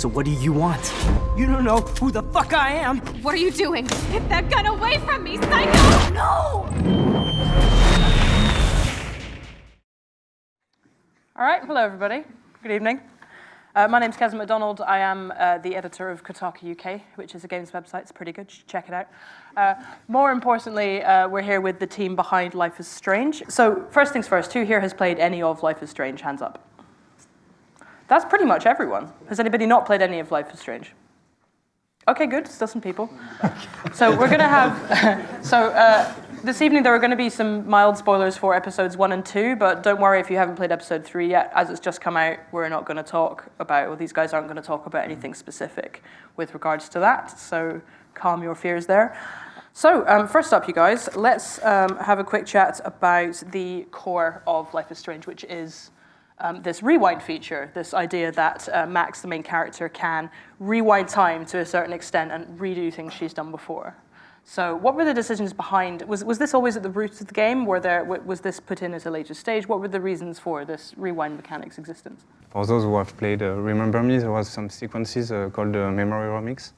So what do you want? You don't know who the fuck I am! What are you doing? Get that gun away from me, psycho! No! All right, hello everybody. Good evening. My name's Kevin MacDonald. I am the editor of Kotaku UK, which is a games website. It's pretty good. You should check it out. More importantly, we're here with the team behind Life is Strange. So first things first, who here has played any of Life is Strange? Hands up. That's pretty much everyone. Has anybody not played any of Life is Strange? Okay, good. Still some people. So we're going to have... this evening there are going to be some mild spoilers for episodes 1 and 2, but don't worry if you haven't played episode 3 yet. As it's just come out, we're not going to talk about, well, these guys aren't going to talk about anything specific with regards to that, so calm your fears there. So, first up, you guys, let's have a quick chat about the core of Life is Strange, which is this rewind feature, this idea that Max, the main character, can rewind time to a certain extent and redo things she's done before. So what were the decisions behind, was this always at the roots of the game? Was this put in at a later stage? What were the reasons for this rewind mechanic's existence? For those who have played Remember Me, there was some sequences called Memory Remix.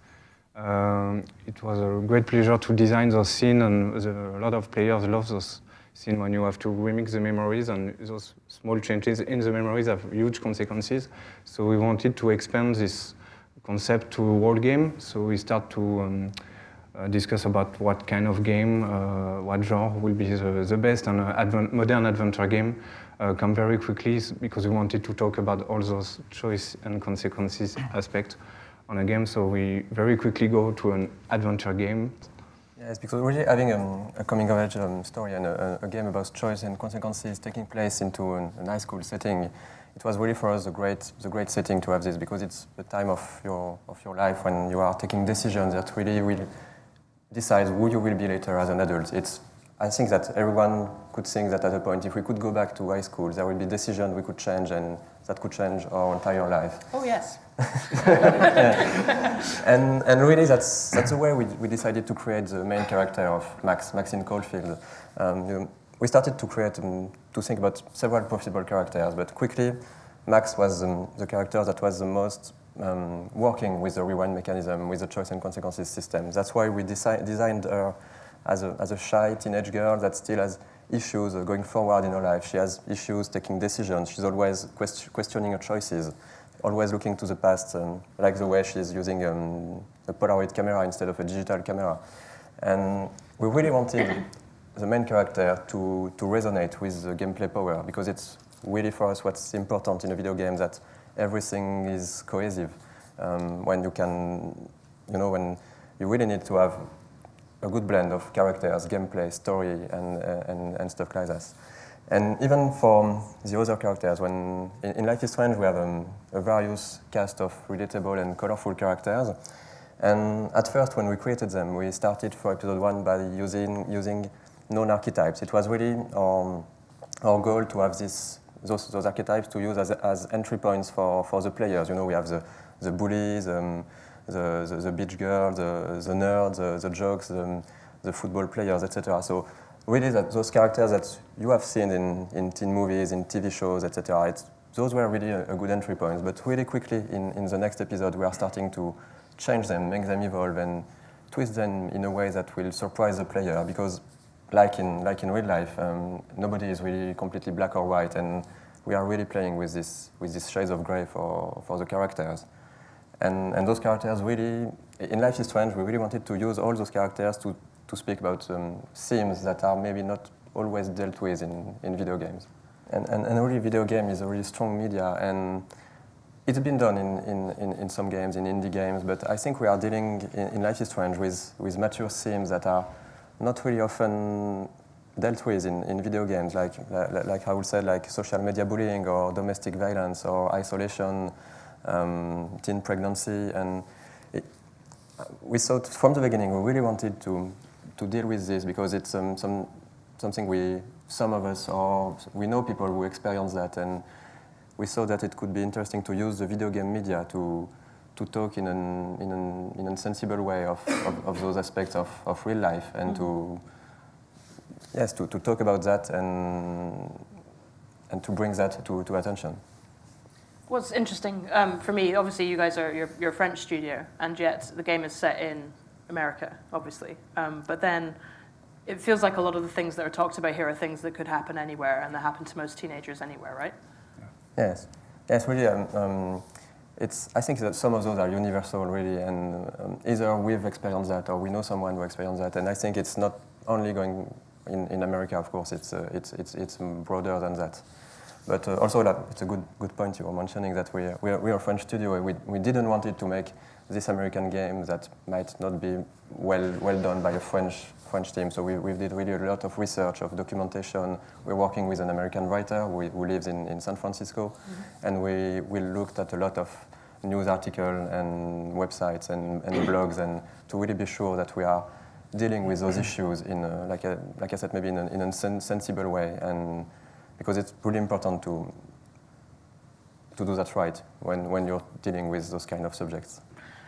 It was a great pleasure to design those scenes, and a lot of players love those scenes when you have to remix the memories, and those small changes in the memories have huge consequences. So we wanted to expand this concept to a whole game. So we start to discuss about what kind of game, what genre will be the best, and modern adventure game come very quickly because we wanted to talk about all those choice and consequences aspects on a game. So we very quickly go to an adventure game. Yes, because really having a coming-of-age story and a game about choice and consequences taking place into a high school setting, it was really for us the great setting to have this, because it's the time of your life when you are taking decisions that really will decide who you will be later as an adult. I think that everyone could think that at a point, if we could go back to high school, there would be decisions we could change, and that could change our entire life. Oh, yes. and really, that's the way we decided to create the main character of Maxine Caulfield. We started to think about several possible characters, but quickly, Max was the character that was the most working with the rewind mechanism, with the choice and consequences system. That's why we designed her as a shy teenage girl that still has issues going forward in her life. She has issues taking decisions. She's always questioning her choices, always looking to the past, like the way she's using a Polaroid camera instead of a digital camera. And we really wanted the main character to resonate with the gameplay power, because it's really for us what's important in a video game, that everything is cohesive. When you really need to have a good blend of characters, gameplay, story, and stuff like that. And even for the other characters, when in Life is Strange we have a various cast of relatable and colorful characters. And at first, when we created them, we started for episode 1 by using known archetypes. It was really our goal to have those archetypes to use as entry points for the players. We have the bullies, the beach girl, the nerd, the jocks, the football players, etc. So really, those characters that you have seen in teen movies, in TV shows, etc. Those were really a good entry points. But really quickly, in the next episode, we are starting to change them, make them evolve, and twist them in a way that will surprise the player. Because, like in real life, nobody is really completely black or white, and we are really playing with these shades of grey for the characters. And those characters really, in Life is Strange, we really wanted to use all those characters to speak about themes that are maybe not always dealt with in video games. And really, video game is a really strong media, and it's been done in some games, in indie games, but I think we are dealing in Life is Strange with mature themes that are not really often dealt with in video games, like I would say, like social media bullying or domestic violence or isolation, teen pregnancy. And we thought from the beginning we really wanted to deal with this, because it's something some of us, or we know people who experience that, and we thought that it could be interesting to use the video game media to talk in a sensible way of those aspects of real life, and to talk about that and to bring that to attention. What's interesting for me, obviously you guys are, you're a French studio, and yet the game is set in America, obviously. But then it feels like a lot of the things that are talked about here are things that could happen anywhere, and they happen to most teenagers anywhere, right? Yes, yes, really. I think that some of those are universal, really, and either we've experienced that or we know someone who experienced that. And I think it's not only going in America, of course. It's broader than that. But also, it's a good point you were mentioning that we're a French studio. We didn't want it to make this American game that might not be well done by a French team. So we did really a lot of research, of documentation. We're working with an American writer who lives in San Francisco, and we looked at a lot of news articles and websites and blogs, and to really be sure that we are dealing with those issues in like I said, maybe in a sensible way, and because it's really important to do that right when you're dealing with those kind of subjects.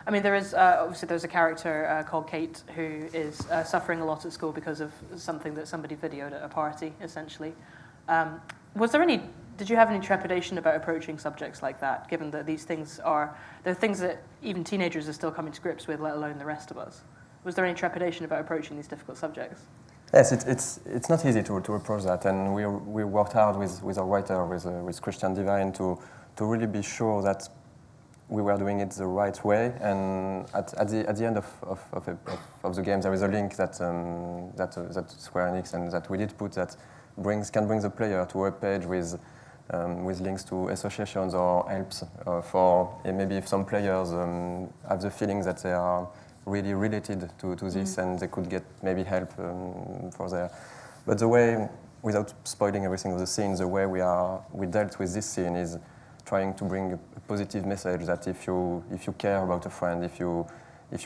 I mean, there is obviously there's a character called Kate who is suffering a lot at school because of something that somebody videoed at a party, essentially. Did you have any trepidation about approaching subjects like that, given that these things they're things that even teenagers are still coming to grips with, let alone the rest of us? Was there any trepidation about approaching these difficult subjects? Yes, it's not easy to approach that, and we worked hard with our writer, with Christian Divine, to really be sure that we were doing it the right way. And at the end of the game, there is a link that Square Enix and that we did put that can bring the player to a page with links to associations or helps for maybe if some players have the feeling that they are really related to this and they could get maybe help for their. But the way, without spoiling everything of the scene, the way we dealt with this scene is trying to bring a positive message that if you care about a friend, if you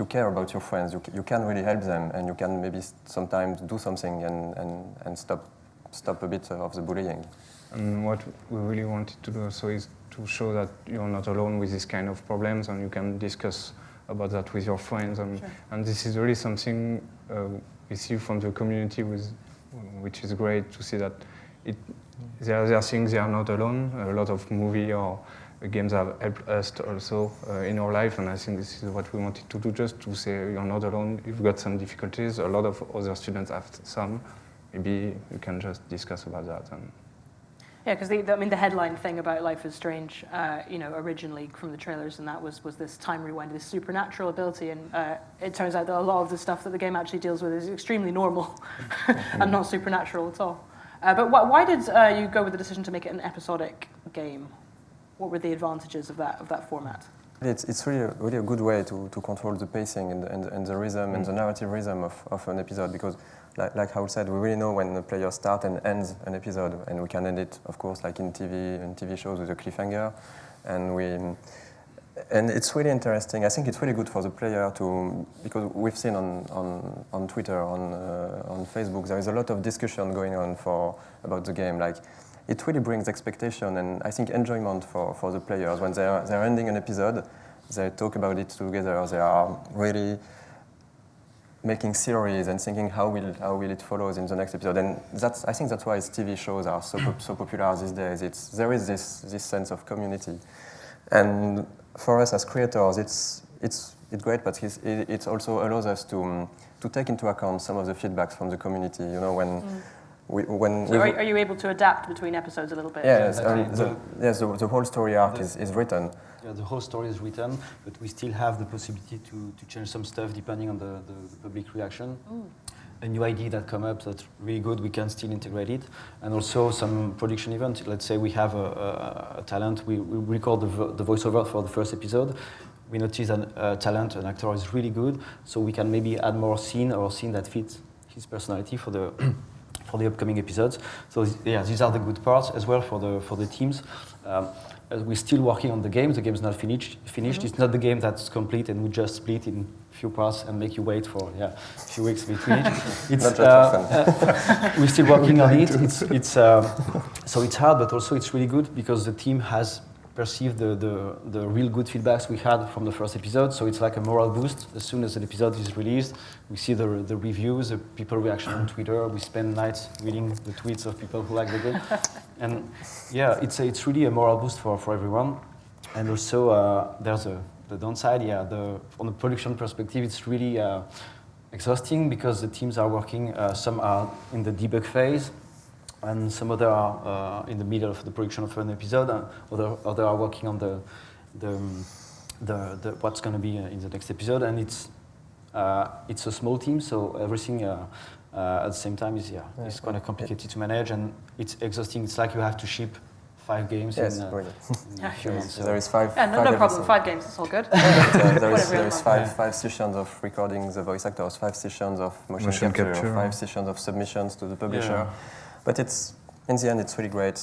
care about your friends, you can really help them, and you can maybe sometimes do something and stop a bit of the bullying. And what we really wanted to do also is to show that you're not alone with these kind of problems, and you can discuss about that with your friends. And this is really something we see from the community, which is great to see that there are things they are not alone. A lot of movies or games have helped us also in our life, and I think this is what we wanted to do, just to say you're not alone, you've got some difficulties, a lot of other students have some. Maybe you can just discuss about that. Yeah, because the headline thing about Life is Strange, originally from the trailers, and that was this time rewind, this supernatural ability, and it turns out that a lot of the stuff that the game actually deals with is extremely normal and not supernatural at all. But why did you go with the decision to make it an episodic game? What were the advantages of that format? It's really a good way to control the pacing and the rhythm and the narrative rhythm of an episode, because like Raoul said, we really know when the player starts and ends an episode, and we can end it, of course, like in TV shows with a cliffhanger, and it's really interesting. I think it's really good for the player because we've seen on Twitter, on Facebook, there is a lot of discussion going on about the game. Like, it really brings expectation and I think enjoyment for the players. When they're ending an episode, they talk about it together. They are really making theories and thinking how will it follow in the next episode. And I think that's why TV shows are so popular these days. There is this sense of community, and for us as creators, it's great, but it also allows us to take into account some of the feedbacks from the community. You know, are you able to adapt between episodes a little bit? Yes, the whole story arc is written. Yeah, the whole story is written, but we still have the possibility to change some stuff depending on the public reaction. A new idea that comes up that's really good, we can still integrate it. And also some production event. Let's say we have a talent, we record the voiceover for the first episode. We notice an actor is really good, so we can maybe add more scene that fits his personality for the upcoming episodes. So yeah, these are the good parts as well for the teams. We're still working on the game. The game is not finished. Mm-hmm. It's not the game that's complete and we just split in a few parts and make you wait for a few weeks between it. It's we're still working on it. So it's hard, but also it's really good because the team has perceived the real good feedbacks we had from the first episode. So it's like a moral boost. As soon as an episode is released, we see the reviews, the people reaction on Twitter. We spend nights reading the tweets of people who like the game. And yeah, it's really a moral boost for everyone. And also, there's the downside. Yeah, on the production perspective, it's really exhausting because the teams are working. Some are in the debug phase, and some other are in the middle of the production of an episode. And other are working on the what's going to be in the next episode. And it's a small team, so everything at the same time is kind of complicated to manage, and it's exhausting. It's like you have to ship 5 games in a few months. There is 5. Yeah, no problem. 5 games, it's all good. There is five sessions of recording the voice actors, 5 sessions of motion capture, 5 sessions of submissions to the publisher. Yeah. But it's in the end, it's really great.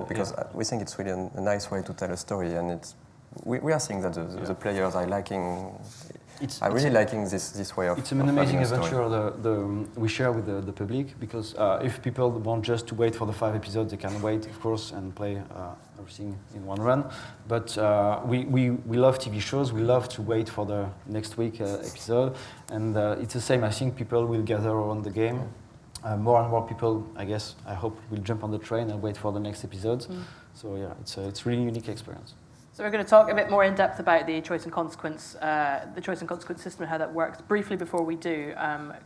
Because we think it's really a nice way to tell a story, and we are seeing that the players are liking. I'm really liking this way of. It's an amazing adventure we share with the public, because if people want just to wait for the 5 episodes, they can wait, of course, and play everything in one run. But we love TV shows. We love to wait for the next week episode, and it's the same. I think people will gather around the game. More and more people, I hope, will jump on the train and wait for the next episodes. So yeah, it's a really unique experience. So we're going to talk a bit more in depth about the choice and consequence system and how that works briefly before we do.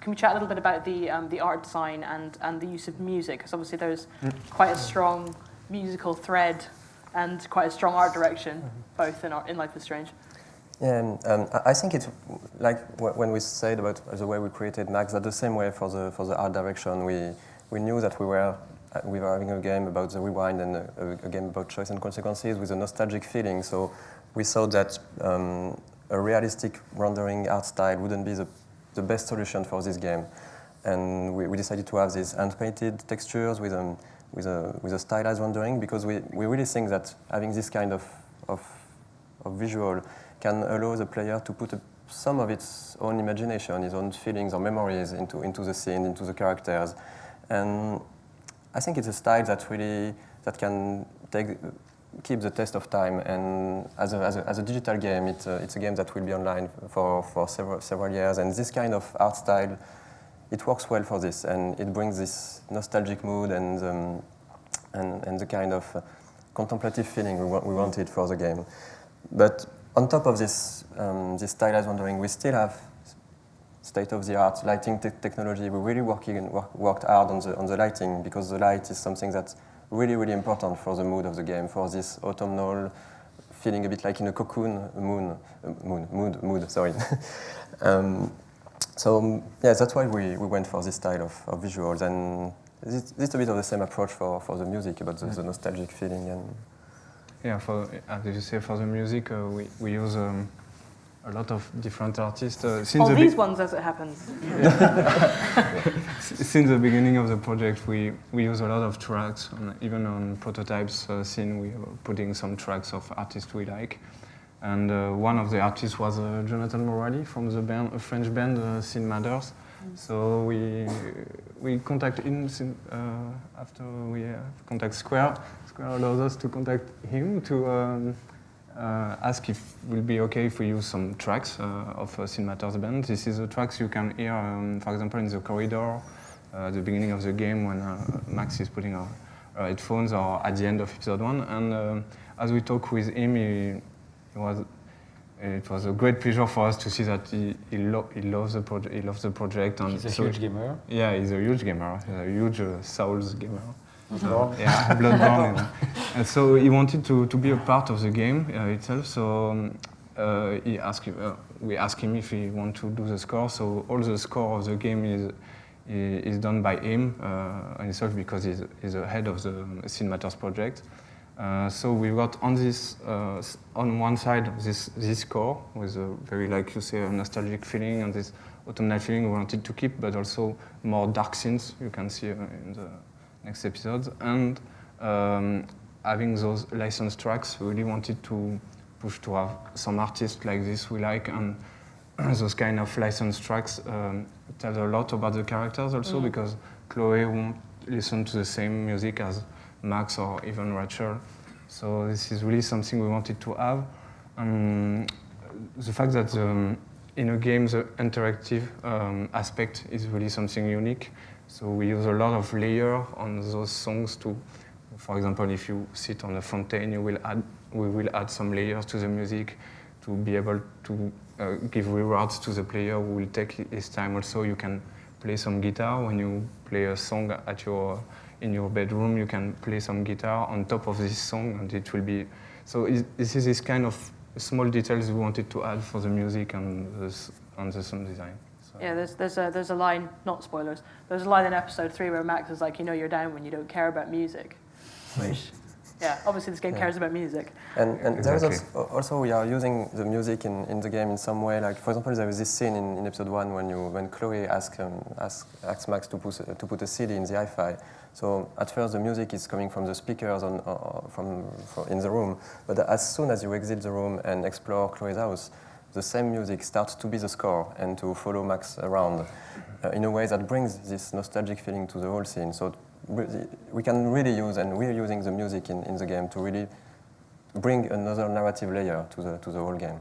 Can we chat a little bit about the art design and the use of music? Because obviously there's quite a strong musical thread and quite a strong art direction, both in Life is Strange. Yeah, I think it's like when we said about the way we created Max, that the same way for the art direction. We knew that we were having a game about the rewind and a game about choice and consequences with a nostalgic feeling. So we thought that a realistic rendering art style wouldn't be the best solution for this game. And we decided to have these hand-painted textures with a stylized rendering, because we really think that having this kind of visual can allow the player to put some of its own imagination, his own feelings or memories into the scene, into the characters. And I think it's a style that can keep the test of time, and as a digital game, it's a game that will be online for several years. And this kind of art style, it works well for this, and it brings this nostalgic mood and the kind of contemplative feeling we wanted for the game. But on top of this stylized rendering, we still have state-of-the-art lighting technology. We really worked hard on the lighting, because the light is something that's really, really important for the mood of the game, for this autumnal feeling, a bit like in a cocoon mood. Sorry. So yeah, that's why we went for this style of visuals, and it's a bit of the same approach for the music, about the nostalgic feeling. And yeah, as you say, for the music, we use a lot of different artists. All these ones, as it happens. Since the beginning of the project, we use a lot of tracks, even on prototypes scene, we are putting some tracks of artists we like. And one of the artists was Jonathan Morali from the band, a French band, Scene Matters. So we contact him after we contact Square. Square allows us to contact him to ask if it will be okay if we use some tracks of Scene Matters band. This is the tracks you can hear, for example, in the corridor, at the beginning of the game when Max is putting her headphones, or at the end of episode 1. And as we talk with him, it was a great pleasure for us to see that he loves the project. He loves the project. And he's a huge gamer. Yeah, he's a huge gamer. He's a huge Souls gamer. Yeah, Bloodborne. And so he wanted to be a part of the game itself. So we asked him if he wanted to do the score. So all the score of the game is done by him himself, because he's the head of the Scene Matters project. So we got on one side this score with a very, like you say, a nostalgic feeling and this autumnal feeling we wanted to keep, but also more dark scenes you can see in the next episodes. And having those licensed tracks, we really wanted to push to have some artists like this we like, and those kind of licensed tracks tell a lot about the characters also, because Chloe won't listen to the same music as Max or even Rachel. So this is really something we wanted to have. The fact that in a game the interactive aspect is really something unique. So we use a lot of layers on those songs to, for example, if you sit on a fountain, you will add we will add some layers to the music to be able to give rewards to the player who will take his time. Also, you can play some guitar when you play a song in your bedroom. You can play some guitar on top of this song, and it will be. So this is this kind of small details we wanted to add for the music and the sound design. So. Yeah, there's a line, not spoilers. There's a line in episode 3 where Max is like, you know, you're down when you don't care about music. Which, yeah, obviously this game cares about music. And Exactly. there's also we are using the music in the game in some way. Like for example, there was this scene in episode 1 when Chloe asks Max to put a CD in the hi-fi. So at first the music is coming from the speakers from in the room, but as soon as you exit the room and explore Chloe's house, the same music starts to be the score and to follow Max around in a way that brings this nostalgic feeling to the whole scene. So we can really use, and we're using the music in the game to really bring another narrative layer to the whole game.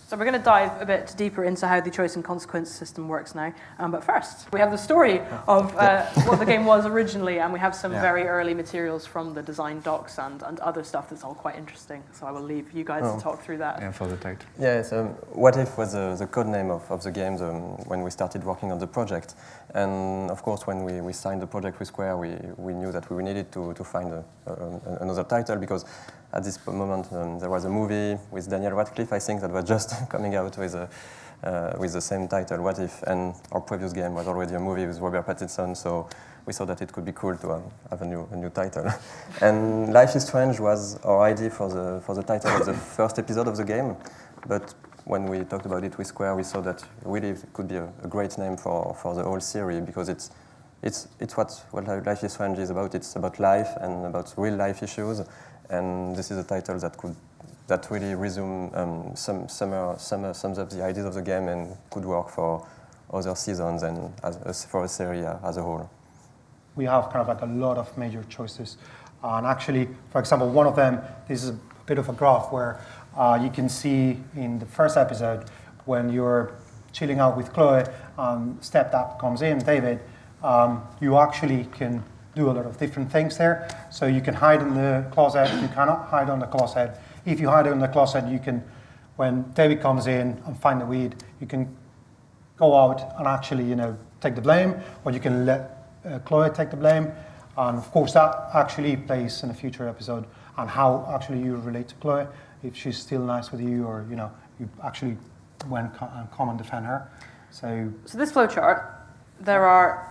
So we're going to dive a bit deeper into how the choice and consequence system works now. But first, we have the story of what the game was originally, and we have some very early materials from the design docs and other stuff that's all quite interesting. So I will leave you guys to talk through that. Yeah, for the title. Yeah, so What If was the code name of the game when we started working on the project. And of course, when we signed the project with Square, we knew that we needed to find another title, because at this moment there was a movie with Daniel Radcliffe, I think, that was just coming out with the same title, What If, and our previous game was already a movie with Robert Pattinson, so we thought that it could be cool to have a new title. And Life is Strange was our idea for the title of the first episode of the game, but when we talked about it with Square, we saw that really it could be a great name for the whole series, because it's what Life is Strange is about. It's about life and about real life issues, and this is a title that really sums up the ideas of the game and could work for other seasons and for a series as a whole. We have kind of like a lot of major choices, and actually, for example, one of them, this is a bit of a graph where you can see in the first episode when you're chilling out with Chloe, stepdad comes in, David, you actually can do a lot of different things there. So you can hide in the closet, you cannot hide on the closet. If you hide in the closet, you can, when David comes in and find the weed, you can go out and actually, take the blame, or you can let Chloe take the blame. And of course, that actually plays in a future episode on how actually you relate to Chloe, if she's still nice with you, or you actually went and come and defend her. So this flowchart, there are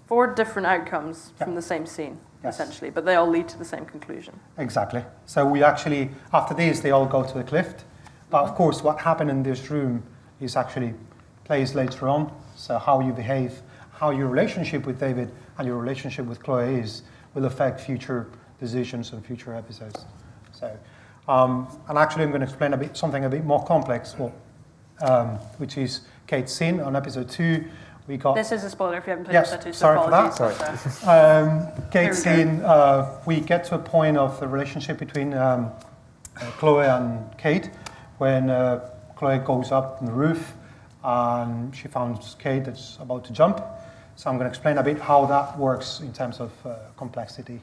4 different outcomes from the same scene, essentially, but they all lead to the same conclusion. Exactly. So we actually, after this, they all go to the cliff. But of course, what happened in this room is actually plays later on. So how you behave, how your relationship with David and your relationship with Chloe will affect future decisions and future episodes. So, and actually, I'm going to explain something a bit more complex, which is Kate's scene on episode 2. We got. This is a spoiler if you haven't played Yes, episode 2. sorry for that. Sorry. Kate's scene, we get to a point of the relationship between Chloe and Kate when Chloe goes up on the roof and she finds Kate that's about to jump. So I'm going to explain a bit how that works in terms of complexity.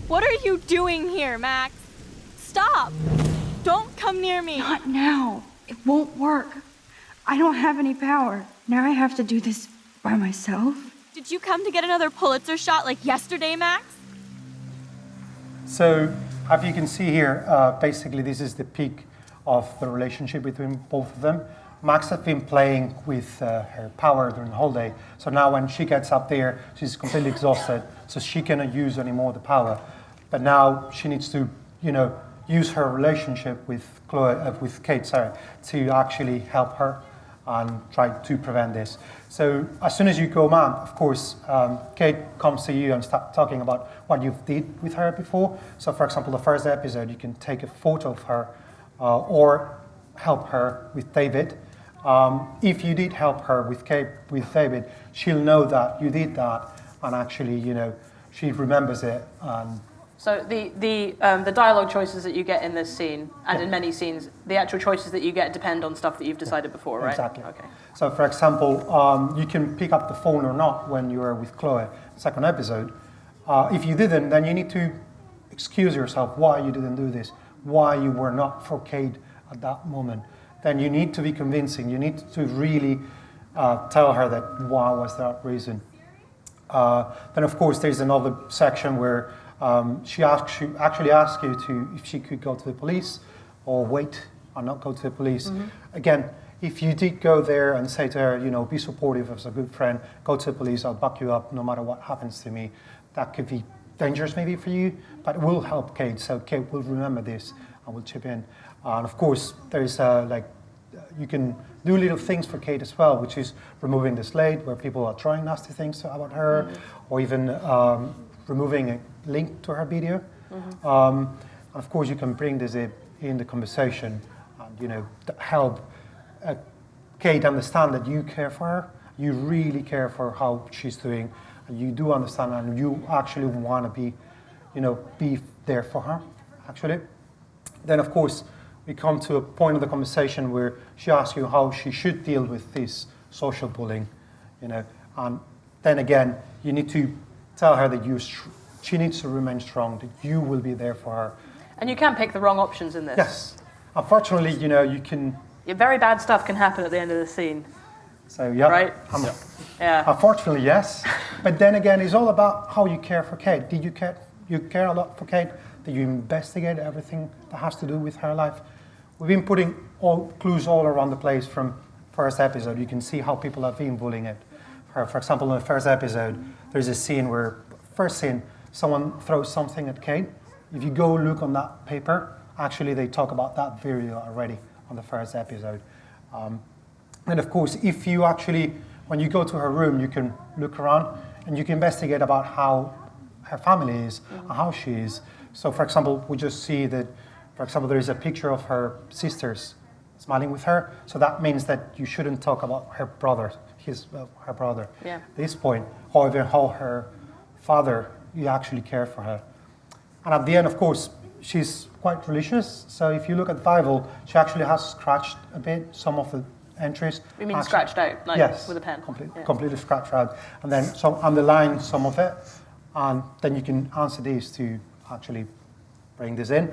What are you doing here, Max? Stop! Don't come near me! Not now. It won't work. I don't have any power. Now I have to do this by myself. Did you come to get another Pulitzer shot like yesterday, Max? So, as you can see here, basically this is the peak of the relationship between both of them. Max has been playing with her power during the whole day. So now when she gets up there, she's completely exhausted, so she cannot use any more of the power. But now she needs to, use her relationship with Kate, to actually help her and try to prevent this. So as soon as you go mad, of course, Kate comes to you and starts talking about what you've did with her before. So for example, the first episode, you can take a photo of her or help her with David. If you did help her with David, she'll know that you did that, and actually, you know, she remembers it. And so the dialogue choices that you get in this scene, and in many scenes, the actual choices that you get depend on stuff that you've decided before, right? Exactly. Okay. So, for example, you can pick up the phone or not when you are with Chloe, second episode. If you didn't, then you need to excuse yourself why you didn't do this, why you were not for Kate at that moment. Then you need to be convincing. You need to really tell her that why was that reason. Then, of course, there's another section where she actually asks you if she could go to the police or wait or not go to the police. Mm-hmm. Again, if you did go there and say to her, you know, be supportive as a good friend, go to the police, I'll back you up no matter what happens to me, that could be dangerous maybe for you, but it will help Kate. So Kate will remember this and will chip in. And of course, there's you can do little things for Kate as well, which is removing the slate where people are trying nasty things about her, or even removing a link to her video. And of course, you can bring this in the conversation and, you know, help Kate understand that you care for her, you really care for how she's doing, and you do understand and you actually want to be, you know, be there for her, actually. Then, of course, we come to a point of the conversation where she asks you how she should deal with this social bullying, you know, and then again, you need to tell her that she needs to remain strong, that you will be there for her. And you can pick the wrong options in this. Yes. Unfortunately, you know, you can... Yeah, very bad stuff can happen at the end of the scene. So, yeah. Right? Yeah. Unfortunately, yes. But then again, it's all about how you care for Kate. Did you care a lot for Kate? Did you investigate everything that has to do with her life? We've been putting clues all around the place from first episode. You can see how people have been bullying it. For example, in the first episode, there's a scene where, first scene, someone throws something at Kate. If you go look on that paper, actually they talk about that video already on the first episode. And of course, if you actually, when you go to her room, you can look around and you can investigate about how her family is and how she is. So for example, we just see that, for example, there is a picture of her sisters smiling with her. So that means that you shouldn't talk about her brother, her brother. Yeah. At this point, however, how her father, you actually care for her. And at the end, of course, she's quite religious. So if you look at the Bible, she actually has scratched a bit some of the entries. You mean scratched out, like yes, with a pen? Completely scratched out. And then underline some of it. And then you can answer these to actually bring this in,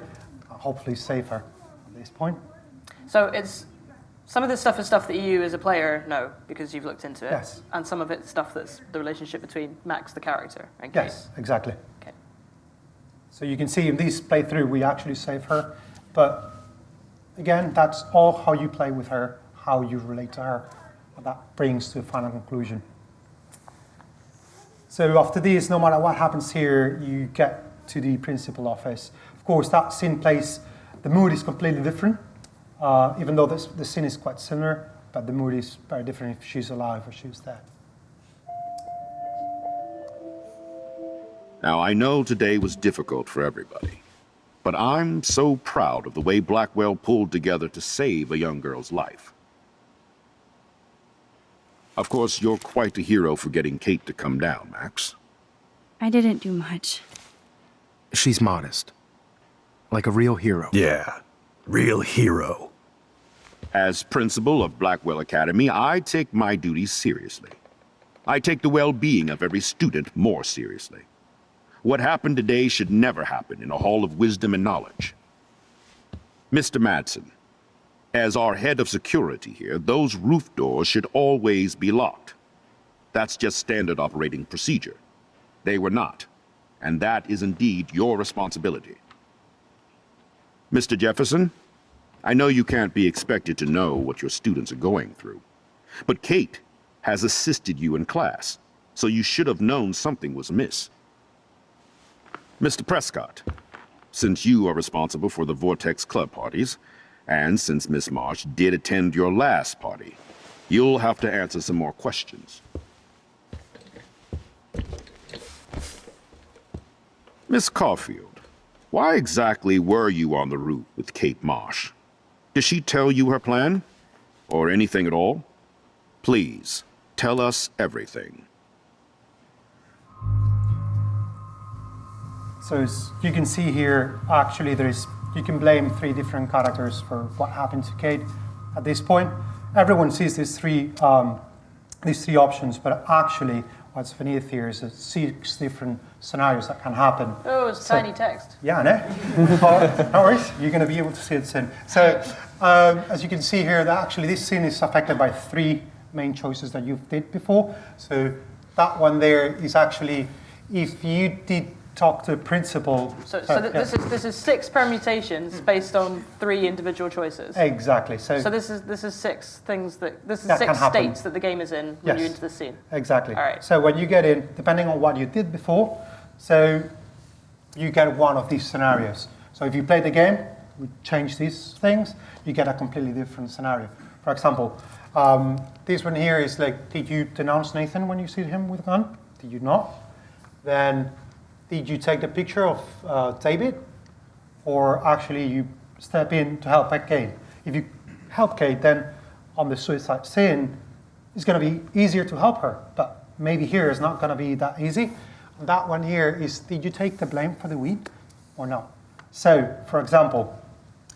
hopefully save her at this point. So it's some of this stuff is stuff that you as a player know because you've looked into it. Yes. And some of it's stuff that's the relationship between Max, the character, and Kate. Yes, exactly. Okay. So you can see in this playthrough, we actually save her. But again, that's all how you play with her, how you relate to her. And that brings to a final conclusion. So after this, no matter what happens here, you get to the principal office. Of course, that scene plays, the mood is completely different, even though the scene is quite similar, but the mood is very different if she's alive or she's dead. Now, I know today was difficult for everybody, but I'm so proud of the way Blackwell pulled together to save a young girl's life. Of course, you're quite a hero for getting Kate to come down, Max. I didn't do much. She's modest. Like a real hero. Yeah, real hero. As principal of Blackwell Academy, I take my duties seriously. I take the well-being of every student more seriously. What happened today should never happen in a hall of wisdom and knowledge. Mr. Madsen, as our head of security here, those roof doors should always be locked. That's just standard operating procedure. They were not, and that is indeed your responsibility. Mr. Jefferson, I know you can't be expected to know what your students are going through, but Kate has assisted you in class, so you should have known something was amiss. Mr. Prescott, since you are responsible for the Vortex Club parties, and since Miss Marsh did attend your last party, you'll have to answer some more questions. Miss Caulfield, why exactly were you on the roof with Kate Marsh? Did she tell you her plan? Or anything at all? Please, tell us everything. So as you can see here, actually you can blame 3 different characters for what happened to Kate at this point. Everyone sees these three options, but actually what's beneath here is 6 different scenarios that can happen. Oh, it's tiny text. Yeah, I know. No worries, you're going to be able to see it soon. So as you can see here, that actually this scene is affected by 3 main choices that you did before. So that one there is actually, if you did talk to the principal. So this is 6 permutations based on 3 individual choices. Exactly. So this is 6 things that 6 happen. states that the game is in when you're into the scene. Exactly. All right. So when you get in, depending on what you did before, so you get one of these scenarios. So if you play the game, we change these things, you get a completely different scenario. For example, this one here is like, did you denounce Nathan when you see him with a gun? Did you not? Then did you take the picture of David? Or actually you step in to help Kate? If you help Kate, then on the suicide scene, it's going to be easier to help her. But maybe here it's not going to be that easy. And that one here is, did you take the blame for the weed or not? So, for example,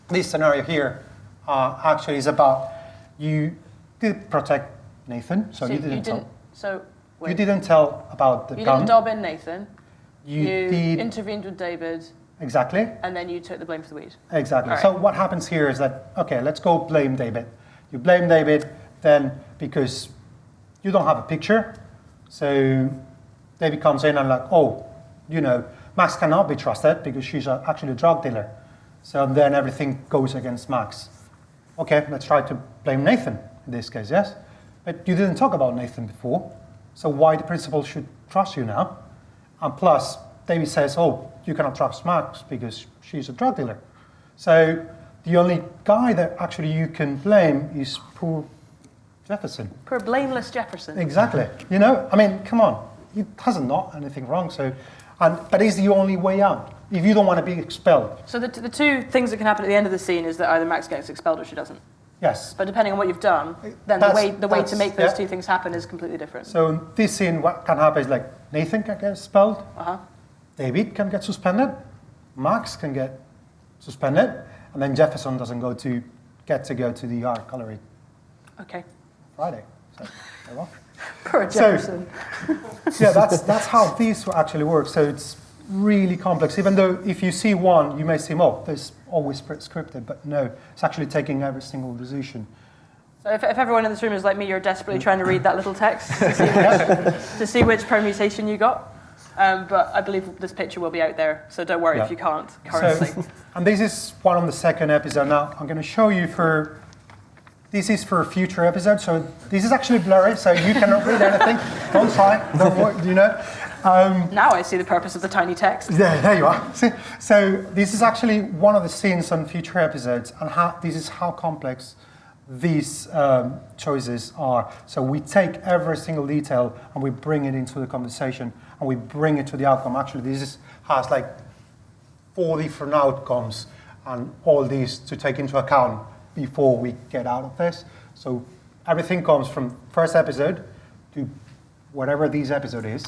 this scenario here actually is about you did protect Nathan, so you didn't tell about the gun. You didn't dob in Nathan. You intervened with David. Exactly. And then you took the blame for the weed. Exactly. Right. So what happens here is that, okay, let's go blame David. You blame David then because you don't have a picture. So David comes in and like, oh, you know, Max cannot be trusted because she's actually a drug dealer. So then everything goes against Max. Okay, let's try to blame Nathan in this case, yes? But you didn't talk about Nathan before. So why the principal should trust you now? And plus, David says, oh, you cannot trust Max because she's a drug dealer. So the only guy that actually you can blame is poor Jefferson. Poor blameless Jefferson. Exactly. You know, I mean, come on. He hasn't not anything wrong. So, but it's the only way out if you don't want to be expelled. So the 2 things that can happen at the end of the scene is that either Max gets expelled or she doesn't. Yes. But depending on what you've done, then the way to make those 2 things happen is completely different. So in this scene, what can happen is like Nathan can get expelled, David can get suspended, Max can get suspended, and then Jefferson doesn't get to go to the art gallery. Okay. Friday. So there you go. Poor Jefferson. So, yeah, that's how these actually work. So it's really complex. Even though if you see one, you may see, oh, there's always scripted, but no, it's actually taking every single decision. So if everyone in this room is like me, you're desperately trying to read that little text to see which permutation you got. But I believe this picture will be out there, so don't worry if you can't currently. So, and this is one on the second episode. Now, I'm going to show you this is for a future episode, so this is actually blurry, so you cannot read anything. Don't try, don't worry, you know. Now I see the purpose of the tiny text. Yeah, there you are. See? So this is actually one of the scenes on future episodes, and this is how complex these choices are. So we take every single detail and we bring it into the conversation and we bring it to the outcome. Actually, this has like 4 different outcomes and all these to take into account before we get out of this. So everything comes from first episode to whatever this episode is.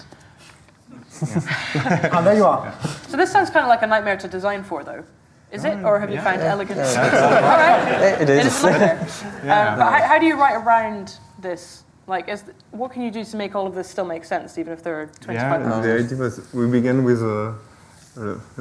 Yeah. And there you are. So this sounds kind of like a nightmare to design for, though. Is it? Or have you found elegant? All right. It is. But how do you write around this? Like, what can you do to make all of this still make sense, even if there are 25 the idea was we began with a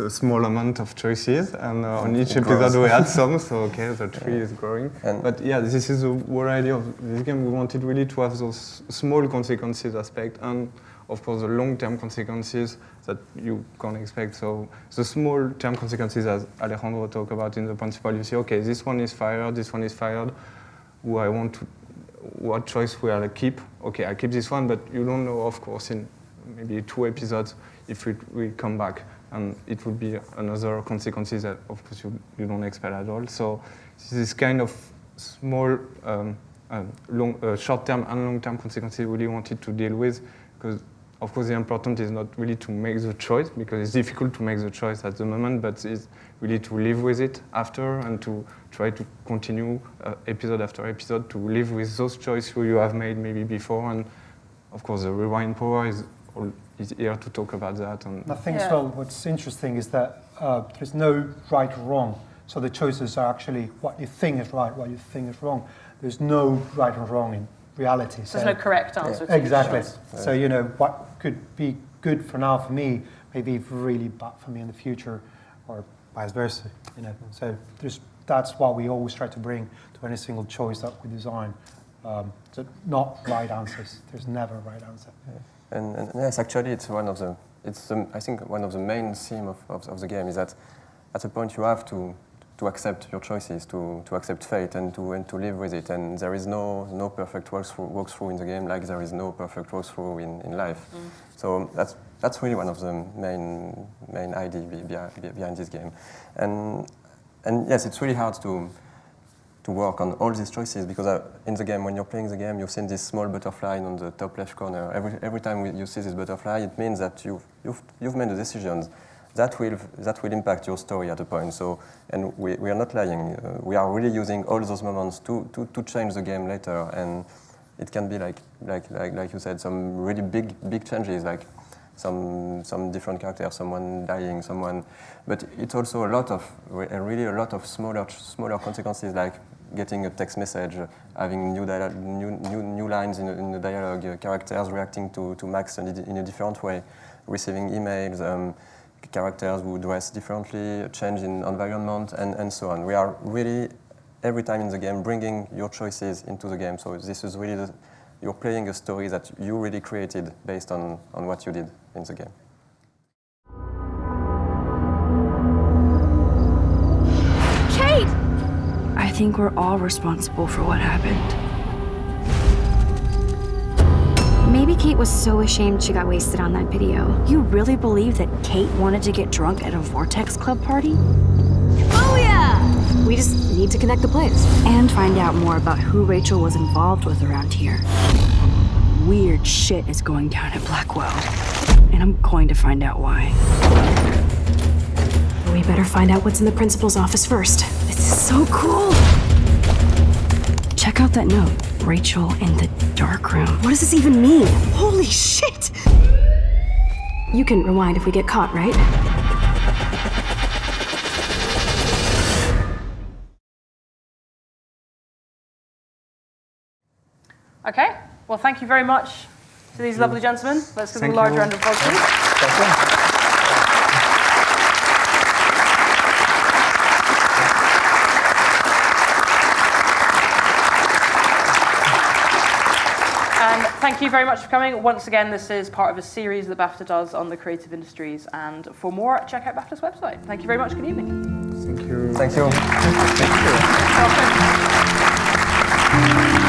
small amount of choices, and on each episode we had some, so okay, the tree is growing. But yeah, this is the whole idea of this game. We wanted really to have those small consequences aspect, and of course the long-term consequences that you can't expect. So the small-term consequences, as Alejandro talked about in the principle, you see, okay, this one is fired, what choice will I keep? Okay, I keep this one, but you don't know, of course, in maybe 2 episodes if it will come back. And it would be another consequences that, of course, you don't expect at all. So this is kind of small, short-term and long-term consequences we really wanted to deal with, because of course, the important is not really to make the choice, because it's difficult to make the choice at the moment, but it's really to live with it after and to try to continue episode after episode to live with those choices you have made maybe before. And of course, the rewind power is here to talk about that. And I think as well, what's interesting is that there's no right or wrong. So the choices are actually what you think is right, what you think is wrong. There's no right or wrong in reality. There's no correct answer to exactly. each choice. So, what could be good for now for me may be really bad for me in the future, or vice versa. So that's what we always try to bring to any single choice that we design. So not right answers. There's never a right answer. And yes, actually, it's I think one of the main themes of the game is that at a point you have to accept your choices, to accept fate, and to live with it. And there is no perfect walkthrough in the game, like there is no perfect walkthrough in life. So that's really one of the main ideas behind this game. And yes, it's really hard to work on all these choices, because in the game, when you're playing the game, you've seen this small butterfly on the top left corner. Every time you see this butterfly, it means that you've made a decision that will impact your story at a point. So, and we are not lying. We are really using all those moments to change the game later, and it can be like you said, some really big changes, like some different characters, someone dying, but it's also a lot of smaller consequences, like getting a text message, having new lines in the dialogue, characters reacting to Max in a different way, receiving emails, characters who dress differently, change in environment, and so on. We are really, every time in the game, bringing your choices into the game. So this is really, you're playing a story that you really created based on what you did in the game. Kate! I think we're all responsible for what happened. Maybe Kate was so ashamed she got wasted on that video. You really believe that Kate wanted to get drunk at a Vortex Club party? Oh yeah! We just need to connect the players. And find out more about who Rachel was involved with around here. Weird shit is going down at Blackwell. And I'm going to find out why. We better find out what's in the principal's office first. This is so cool! Check out that note. Rachel in the dark room. What does this even mean? Holy shit! You can rewind if we get caught, right? Okay, well, thank you very much to these lovely gentlemen. Let's give them a large round of applause, please. Thank you. And thank you very much for coming. Once again, this is part of a series that BAFTA does on the creative industries. And for more, check out BAFTA's website. Thank you very much. Good evening. thank you. Thank you. Thank you.